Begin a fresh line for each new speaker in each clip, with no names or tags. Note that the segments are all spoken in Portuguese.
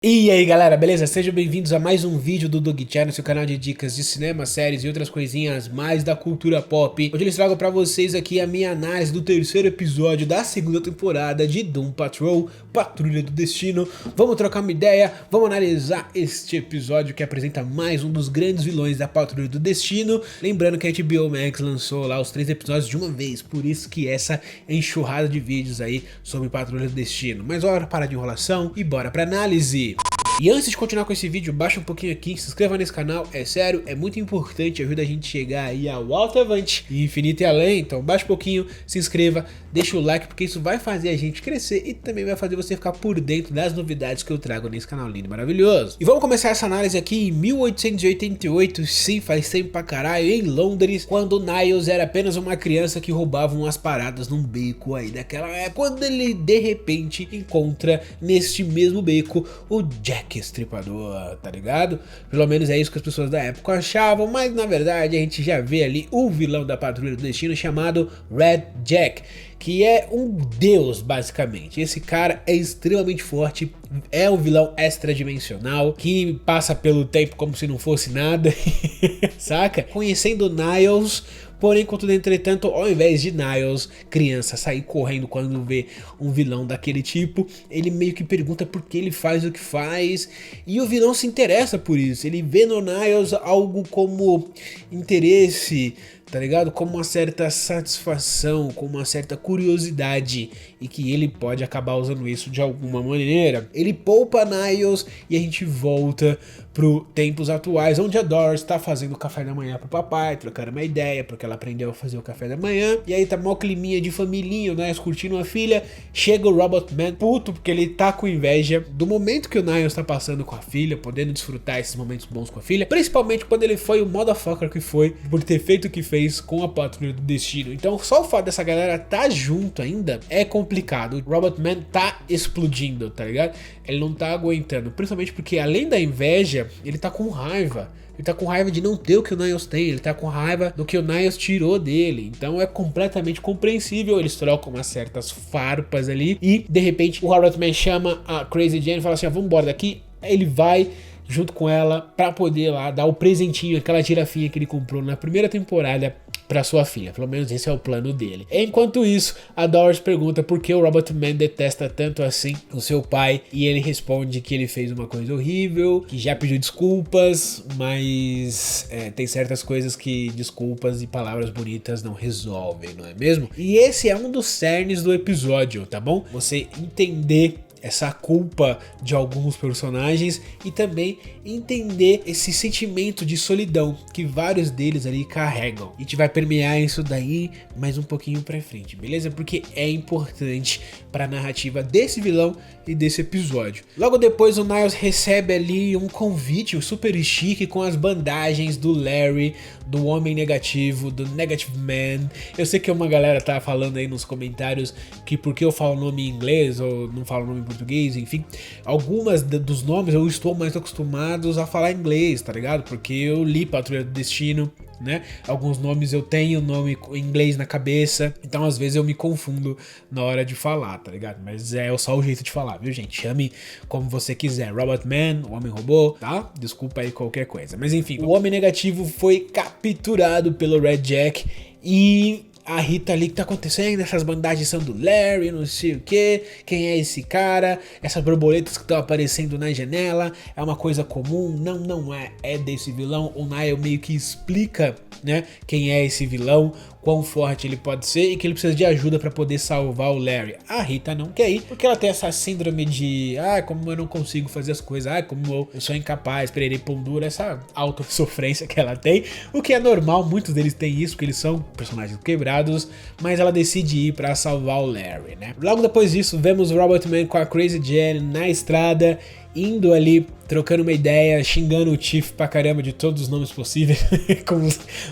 E aí galera, beleza? Sejam bem-vindos a mais um vídeo do Doug Channel, seu canal de dicas de cinema, séries e outras coisinhas mais da cultura pop. Hoje eu trago pra vocês aqui a minha análise do terceiro episódio da segunda temporada de Doom Patrol, Patrulha do Destino. Vamos trocar uma ideia, vamos analisar este episódio que apresenta mais um dos grandes vilões da Patrulha do Destino. Lembrando que a HBO Max lançou lá os 3 episódios de uma vez, por isso que essa enxurrada de vídeos aí sobre Patrulha do Destino. Mas bora parar de enrolação e bora pra análise. E antes de continuar com esse vídeo, baixa um pouquinho aqui, se inscreva nesse canal, é sério, é muito importante, ajuda a gente a chegar aí ao alto avante e infinito e além. Então baixa um pouquinho, se inscreva, deixa o like, porque isso vai fazer a gente crescer e também vai fazer você ficar por dentro das novidades que eu trago nesse canal lindo e maravilhoso. E vamos começar essa análise aqui em 1888, sim, faz tempo pra caralho, em Londres, quando o Niles era apenas uma criança que roubava umas paradas num beco aí daquela época, quando ele de repente encontra neste mesmo beco o Jack Estripador, tá ligado? Pelo menos é isso que as pessoas da época achavam, mas na verdade a gente já vê ali o vilão da Patrulha do Destino chamado Red Jack, que é um deus basicamente. Esse cara é extremamente forte, é um vilão extradimensional que passa pelo tempo como se não fosse nada, saca? Conhecendo Niles. Porém, contudo, entretanto, ao invés de Niles, criança, sair correndo quando vê um vilão daquele tipo, ele meio que pergunta por que ele faz o que faz, e o vilão se interessa por isso. Ele vê no Niles algo como interesse, tá ligado? Como uma certa satisfação, como uma certa curiosidade, e que ele pode acabar usando isso de alguma maneira. Ele poupa Niles e a gente volta pro tempos atuais, onde a Doris tá fazendo o café da manhã pro papai, trocando uma ideia, porque ela aprendeu a fazer o café da manhã, e aí tá mó climinha de familhinha, o Niles curtindo a filha. Chega o Robotman puto, porque ele tá com inveja do momento que o Niles tá passando com a filha, podendo desfrutar esses momentos bons com a filha, principalmente quando ele foi o motherfucker que foi, por ter feito o que fez com a Patrulha do Destino. Então só o fato dessa galera tá junto ainda é complicado. O Robotman tá explodindo, tá ligado? Ele não tá aguentando, principalmente porque além da inveja, ele tá com raiva. Ele tá com raiva de não ter o que o Niles tem, ele tá com raiva do que o Niles tirou dele. Então é completamente compreensível, eles trocam umas certas farpas ali e de repente o Robotman chama a Crazy Jane e fala assim: vamos embora daqui. Ele vai junto com ela pra poder lá dar o presentinho, aquela girafinha que ele comprou na primeira temporada pra sua filha. Pelo menos esse é o plano dele. Enquanto isso, a Doris pergunta por que o Robotman detesta tanto assim o seu pai, e ele responde que ele fez uma coisa horrível, que já pediu desculpas, mas tem certas coisas que desculpas e palavras bonitas não resolvem, não é mesmo? E esse é um dos cernes do episódio, tá bom? Você entender essa culpa de alguns personagens e também entender esse sentimento de solidão que vários deles ali carregam. E a gente vai permear isso daí mais um pouquinho pra frente, beleza? Porque é importante para a narrativa desse vilão e desse episódio. Logo depois o Niles recebe ali um convite super chique com as bandagens do Larry, do Homem Negativo, do Negative Man. Eu sei que uma galera tá falando aí nos comentários que porque eu falo o nome em inglês ou não falo o nome em português, enfim, algumas dos nomes eu estou mais acostumados a falar inglês, tá ligado? Porque eu li Patrulha do Destino, né? Alguns nomes eu tenho o nome em inglês na cabeça, então às vezes eu me confundo na hora de falar, tá ligado? Mas é só o jeito de falar, viu, gente? Chame como você quiser, Robotman, o Homem Robô, tá? Desculpa aí qualquer coisa. Mas enfim, o Homem Negativo foi capturado pelo Red Jack e a Rita ali, que tá acontecendo? Essas bandagens são do Larry, não sei o que. Quem é esse cara? Essas borboletas que estão aparecendo na janela é uma coisa comum? Não, não é. É desse vilão. O Niles meio que explica, né, quem é esse vilão, quão forte ele pode ser e que ele precisa de ajuda pra poder salvar o Larry. A Rita não quer ir porque ela tem essa síndrome de como eu não consigo fazer as coisas, como eu sou incapaz, pererei pão duro, essa autossofrência que ela tem, o que é normal, muitos deles têm isso, porque eles são personagens quebrados, mas ela decide ir pra salvar o Larry, né? Logo depois disso, vemos o Robotman com a Crazy Jane na estrada, indo ali trocando uma ideia, xingando o Tiff pra caramba de todos os nomes possíveis, com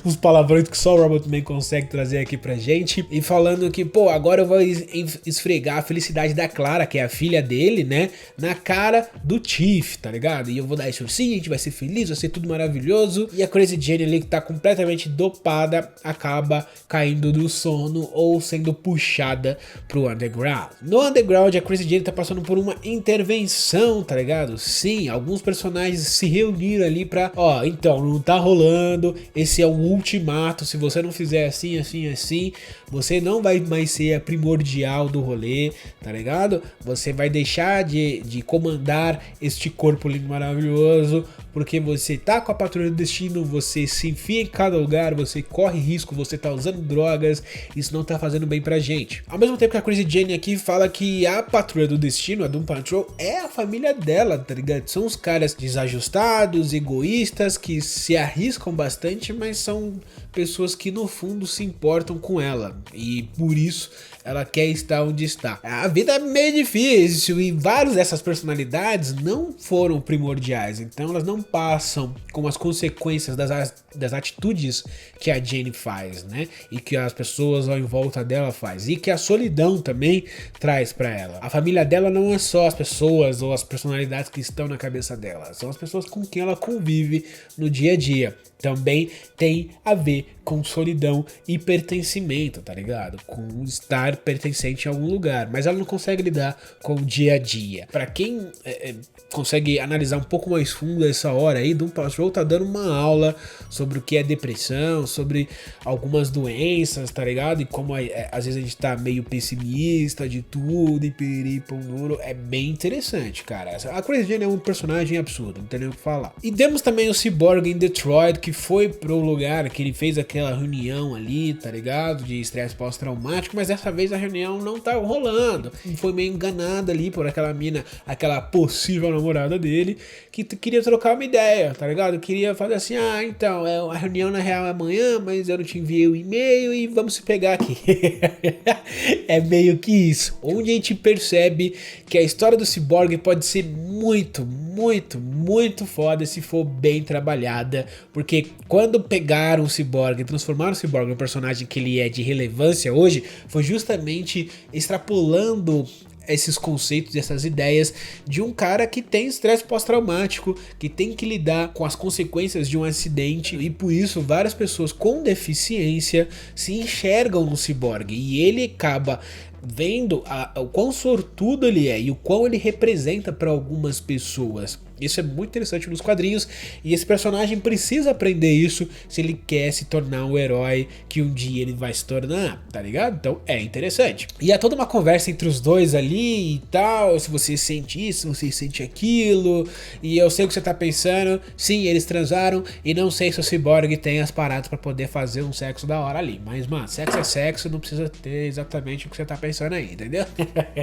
os palavrões que só o Robotman consegue trazer aqui pra gente, e falando que, pô, agora eu vou esfregar a felicidade da Clara, que é a filha dele, né, na cara do Tiff, tá ligado? E eu vou dar esse ursinho, a gente vai ser feliz, vai ser tudo maravilhoso. E a Crazy Jane ali, que tá completamente dopada, acaba caindo do sono ou sendo puxada pro underground. No underground, a Crazy Jane tá passando por uma intervenção, tá ligado? Sim, alguns personagens se reuniram ali pra, ó, então, não tá rolando, esse é o ultimato, se você não fizer assim, assim, assim, você não vai mais ser a primordial do rolê, tá ligado? Você vai deixar de comandar este corpo lindo maravilhoso, porque você tá com a Patrulha do Destino, você se enfia em cada lugar, você corre risco, você tá usando drogas, isso não tá fazendo bem pra gente. Ao mesmo tempo que a Crazy Jane aqui fala que a Patrulha do Destino, a Doom Patrol, é a família dela, tá ligado? São os caras desajustados, egoístas, que se arriscam bastante, mas são pessoas que no fundo se importam com ela, e por isso ela quer estar onde está. A vida é meio difícil e várias dessas personalidades não foram primordiais, então elas não passam com as consequências das atitudes que a Jane faz, né? E que as pessoas ao em volta dela faz, e que a solidão também traz pra ela. A família dela não é só as pessoas ou as personalidades que estão na cabeça dela, são as pessoas com quem ela convive no dia a dia. Também tem a ver com solidão e pertencimento, tá ligado? Com estar pertencente a algum lugar, mas ela não consegue lidar com o dia a dia. Pra quem consegue analisar um pouco mais fundo essa hora aí, Doom Patrol tá dando uma aula sobre o que é depressão, sobre algumas doenças, tá ligado? E como às vezes a gente tá meio pessimista de tudo e piripom duro. É bem interessante, cara. A Crazy Jane é um personagem absurdo, não tem nem o que falar. E temos também o Cyborg em Detroit, que foi pro lugar que ele fez aquela reunião ali, tá ligado? De estresse pós-traumático, mas dessa vez a reunião não tá rolando. Foi meio enganado ali por aquela mina, aquela possível namorada dele, que queria trocar uma ideia, tá ligado? Queria fazer assim, ah, então, a reunião na real é amanhã, mas eu não te enviei o e-mail e vamos se pegar aqui. É meio que isso. Onde a gente percebe que a história do Cyborg pode ser muito, muito, muito foda se for bem trabalhada, porque quando pegaram o Cyborg e transformaram o Cyborg no personagem que ele é de relevância hoje, foi justamente extrapolando esses conceitos e essas ideias de um cara que tem estresse pós-traumático, que tem que lidar com as consequências de um acidente, e por isso várias pessoas com deficiência se enxergam no Cyborg, e ele acaba vendo o quão sortudo ele é e o quão ele representa para algumas pessoas. Isso é muito interessante nos quadrinhos, e esse personagem precisa aprender isso se ele quer se tornar o herói que um dia ele vai se tornar, tá ligado? Então é interessante. E é toda uma conversa entre os dois ali e tal, se você sente isso, se você sente aquilo, e eu sei o que você tá pensando, sim, eles transaram, e não sei se o Cyborg tem as paradas pra poder fazer um sexo da hora ali, mas mano, sexo é sexo, não precisa ter exatamente o que você tá pensando aí, entendeu?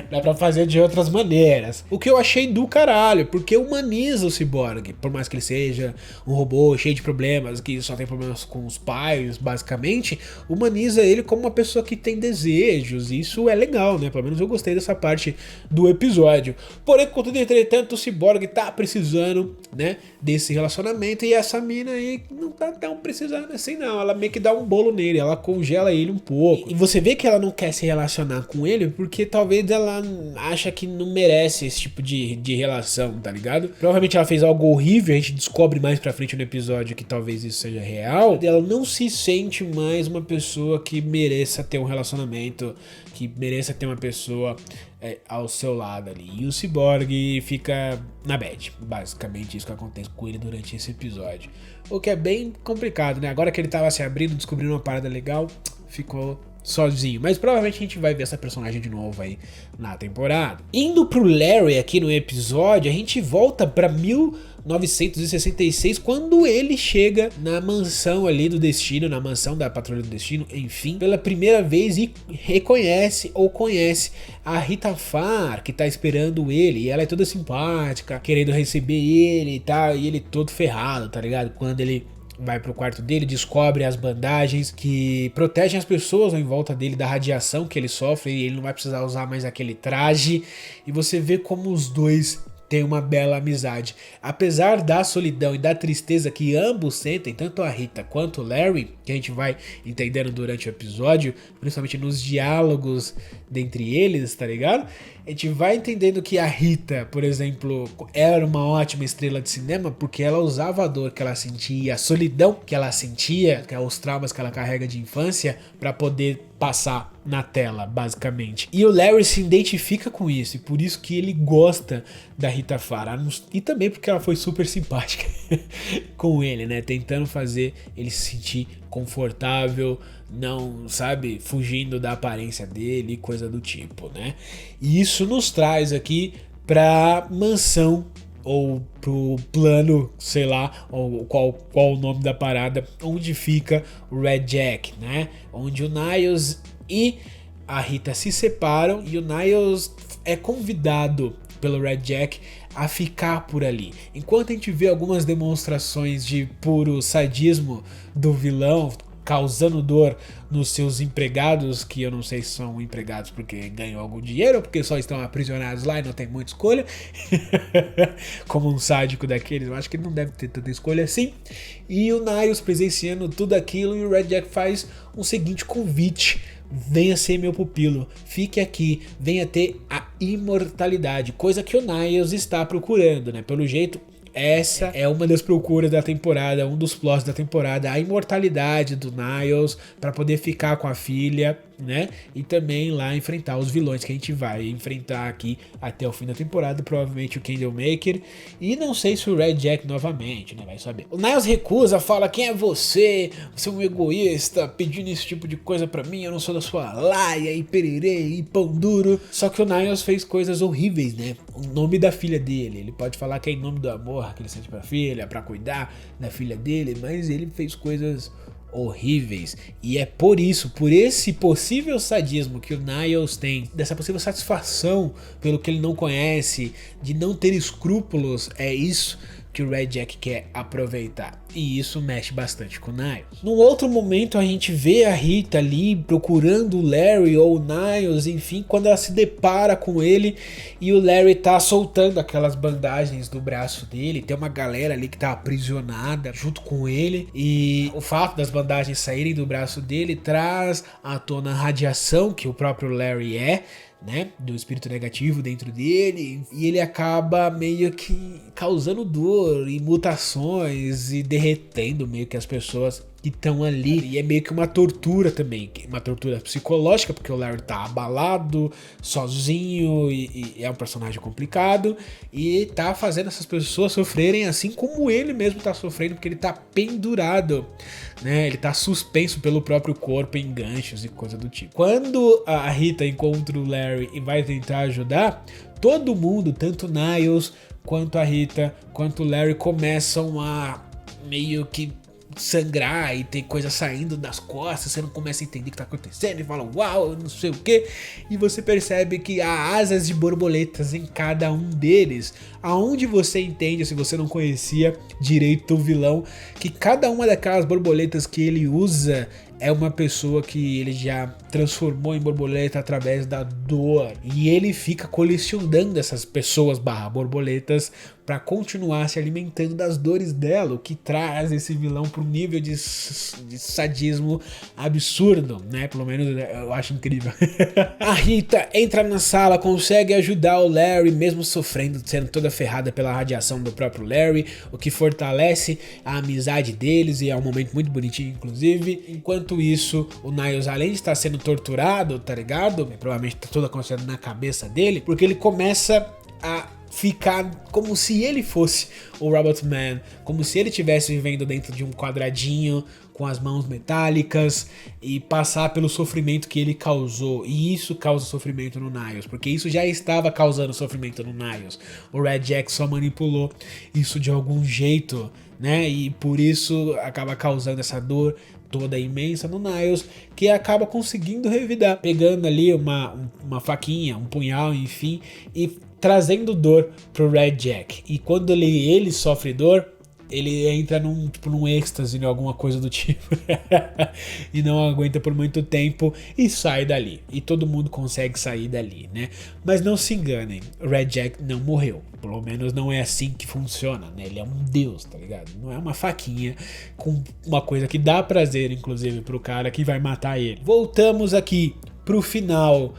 Dá pra fazer de outras maneiras. O que eu achei do caralho, porque humaniza o Cyborg, por mais que ele seja um robô cheio de problemas, que só tem problemas com os pais, basicamente, humaniza ele como uma pessoa que tem desejos, e isso é legal, né? Pelo menos eu gostei dessa parte do episódio. Porém, contudo, entretanto, o Cyborg tá precisando, né, desse relacionamento, e essa mina aí não tá tão precisando assim não, ela meio que dá um bolo nele, ela congela ele um pouco, e você vê que ela não quer se relacionar com ele, porque talvez ela acha que não merece esse tipo de relação, tá ligado? Provavelmente ela fez algo horrível, a gente descobre mais pra frente no episódio que talvez isso seja real. Ela não se sente mais uma pessoa que mereça ter um relacionamento, que mereça ter uma pessoa ao seu lado ali. E o Cyborg fica na bad. Basicamente isso que acontece com ele durante esse episódio. O que é bem complicado, né? Agora que ele tava se abrindo, descobrindo uma parada legal, ficou sozinho, mas provavelmente a gente vai ver essa personagem de novo aí na temporada. Indo pro Larry aqui no episódio, a gente volta pra 1966, quando ele chega na mansão ali do Destino, na mansão da Patrulha do Destino, enfim, pela primeira vez, e reconhece ou conhece a Rita Farr, que tá esperando ele, e ela é toda simpática, querendo receber ele e tal, e ele todo ferrado, tá ligado? Quando ele vai pro quarto dele, descobre as bandagens que protegem as pessoas em volta dele da radiação que ele sofre, e ele não vai precisar usar mais aquele traje, e você vê como os dois tem uma bela amizade. Apesar da solidão e da tristeza que ambos sentem, tanto a Rita quanto o Larry, que a gente vai entendendo durante o episódio, principalmente nos diálogos dentre eles, tá ligado? A gente vai entendendo que a Rita, por exemplo, era uma ótima estrela de cinema porque ela usava a dor que ela sentia, a solidão que ela sentia, que é os traumas que ela carrega de infância, pra poder passar na tela, basicamente. E o Larry se identifica com isso, e por isso que ele gosta da Rita Farah, e também porque ela foi super simpática com ele, né? Tentando fazer ele se sentir confortável, não, sabe, fugindo da aparência dele e coisa do tipo, né? E isso nos traz aqui pra mansão, ou pro plano, sei lá, ou qual o nome da parada, onde fica o Red Jack, né? Onde o Niles e a Rita se separam e o Niles é convidado pelo Red Jack a ficar por ali. Enquanto a gente vê algumas demonstrações de puro sadismo do vilão, causando dor nos seus empregados, que eu não sei se são empregados porque ganham algum dinheiro ou porque só estão aprisionados lá e não tem muita escolha, como um sádico daqueles, eu acho que ele não deve ter tanta escolha assim. E o Niles presenciando tudo aquilo, e o Red Jack faz um seguinte convite: venha ser meu pupilo, fique aqui, venha ter a imortalidade, coisa que o Niles está procurando, né? Pelo jeito, essa é uma das procuras da temporada, um dos plots da temporada, a imortalidade do Niles para poder ficar com a filha, né? E também lá enfrentar os vilões que a gente vai enfrentar aqui até o fim da temporada, provavelmente o Candlemaker, e não sei se o Red Jack novamente, né? Vai saber. O Niles recusa, fala: quem é você? Você é um egoísta pedindo esse tipo de coisa pra mim, eu não sou da sua laia, e pererê, e pão duro. Só que o Niles fez coisas horríveis, né? O nome da filha dele, ele pode falar que é em nome do amor que ele sente pra filha, pra cuidar da filha dele, mas ele fez coisas horríveis, e é por isso, por esse possível sadismo que o Niles tem, dessa possível satisfação pelo que ele não conhece, de não ter escrúpulos, é isso que o Red Jack quer aproveitar, e isso mexe bastante com o Niles. Num outro momento a gente vê a Rita ali procurando o Larry ou o Niles, enfim, quando ela se depara com ele e o Larry tá soltando aquelas bandagens do braço dele, tem uma galera ali que tá aprisionada junto com ele, e o fato das bandagens saírem do braço dele traz à tona a radiação que o próprio Larry é, né, do espírito negativo dentro dele, e ele acaba meio que causando dor e mutações e derretendo meio que as pessoas que estão ali, e é meio que uma tortura também, uma tortura psicológica, porque o Larry tá abalado, sozinho, e é um personagem complicado, e tá fazendo essas pessoas sofrerem assim como ele mesmo tá sofrendo, porque ele tá pendurado, né, ele tá suspenso pelo próprio corpo em ganchos e coisa do tipo. Quando a Rita encontra o Larry e vai tentar ajudar, todo mundo, tanto Niles, quanto a Rita, quanto o Larry, começam a meio que sangrar e ter coisa saindo das costas, você não começa a entender o que tá acontecendo e fala uau, não sei o que, e você percebe que há asas de borboletas em cada um deles, aonde você entende, se você não conhecia direito o vilão, que cada uma daquelas borboletas que ele usa é uma pessoa que ele já transformou em borboleta através da dor, e ele fica colecionando essas pessoas barra borboletas para continuar se alimentando das dores dela, o que traz esse vilão para um nível de sadismo absurdo, né? Pelo menos eu acho incrível. A Rita entra na sala, consegue ajudar o Larry, mesmo sofrendo, sendo toda ferrada pela radiação do próprio Larry, o que fortalece a amizade deles, e é um momento muito bonitinho, inclusive. Enquanto isso, o Niles, além de estar sendo torturado, tá ligado? Provavelmente tá tudo acontecendo na cabeça dele, porque ele começa a ficar como se ele fosse o Robot Man, como se ele estivesse vivendo dentro de um quadradinho com as mãos metálicas, e passar pelo sofrimento que ele causou, e isso causa sofrimento no Niles, porque isso já estava causando sofrimento no Niles. O Red Jack só manipulou isso de algum jeito, né, e por isso acaba causando essa dor toda imensa no Niles, que acaba conseguindo revidar, pegando ali uma faquinha, um punhal, enfim, e trazendo dor pro Red Jack. E quando ele sofre dor, ele entra num êxtase, em alguma coisa do tipo, e não aguenta por muito tempo e sai dali. E todo mundo consegue sair dali, né? Mas não se enganem, o Red Jack não morreu. Pelo menos não é assim que funciona, né? Ele é um deus, tá ligado? Não é uma faquinha com uma coisa que dá prazer, inclusive, pro cara que vai matar ele. Voltamos aqui pro final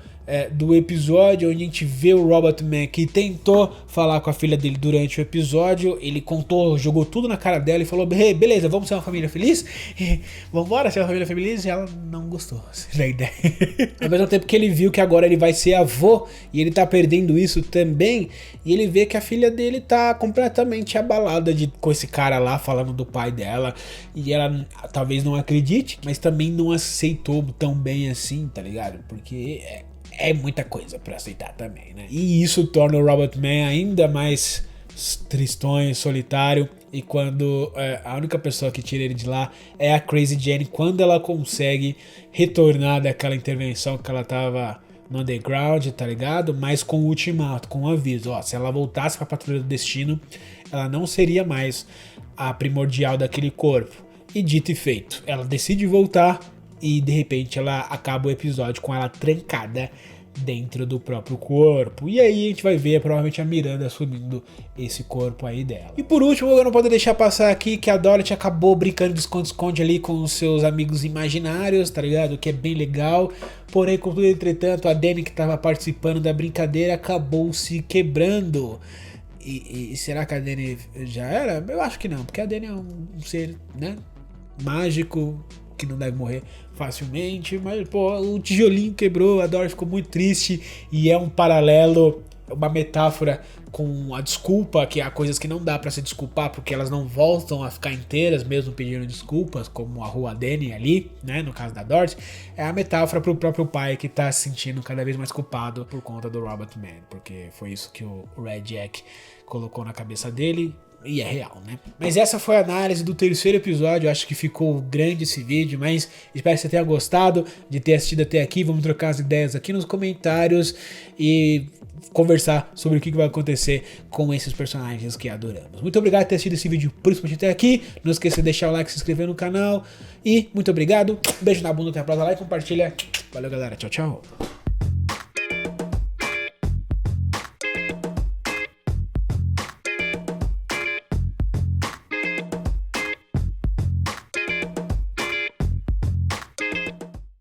do episódio, onde a gente vê o Robotman que tentou falar com a filha dele durante o episódio. Ele contou, jogou tudo na cara dela e falou: hey, beleza, vamos ser uma família feliz? Vambora ser uma família feliz? E ela não gostou da ideia. Ao mesmo tempo que ele viu que agora ele vai ser avô e ele tá perdendo isso também, e ele vê que a filha dele tá completamente abalada com esse cara lá falando do pai dela, e ela talvez não acredite, mas também não aceitou tão bem assim, tá ligado? Porque é muita coisa pra aceitar também, né? E isso torna o Robotman ainda mais tristonho, solitário. E quando a única pessoa que tira ele de lá é a Crazy Jane, quando ela consegue retornar daquela intervenção que ela tava no underground, tá ligado? Mas com o ultimato, com o aviso, ó, se ela voltasse pra Patrulha do Destino, ela não seria mais a primordial daquele corpo. E dito e feito, ela decide voltar. E de repente ela acaba o episódio com ela trancada dentro do próprio corpo. E aí a gente vai ver provavelmente a Miranda assumindo esse corpo aí dela. E por último, eu não posso deixar passar aqui que a Dorothy acabou brincando de esconde-esconde ali com os seus amigos imaginários, tá ligado? Que é bem legal. Porém, contudo, entretanto, a Dani, que estava participando da brincadeira, acabou se quebrando. E será que a Dani já era? Eu acho que não, porque a Dani é um ser, né, mágico, que não deve morrer facilmente, mas pô, o tijolinho quebrou, a Dorothy ficou muito triste, e é um paralelo, uma metáfora com a desculpa, que há coisas que não dá pra se desculpar porque elas não voltam a ficar inteiras mesmo pedindo desculpas, como a Rua Dani ali, né, no caso da Dorothy. É a metáfora pro próprio pai que tá se sentindo cada vez mais culpado por conta do Robotman, porque foi isso que o Red Jack colocou na cabeça dele. E é real, né? Mas essa foi a análise do terceiro episódio. Eu acho que ficou grande esse vídeo, mas espero que você tenha gostado de ter assistido até aqui. Vamos trocar as ideias aqui nos comentários e conversar sobre o que vai acontecer com esses personagens que adoramos. Muito obrigado por ter assistido esse vídeo, principalmente até aqui. Não esqueça de deixar o like, se inscrever no canal. E muito obrigado. Beijo na bunda, até a próxima. Like, compartilha. Valeu, galera. Tchau, tchau.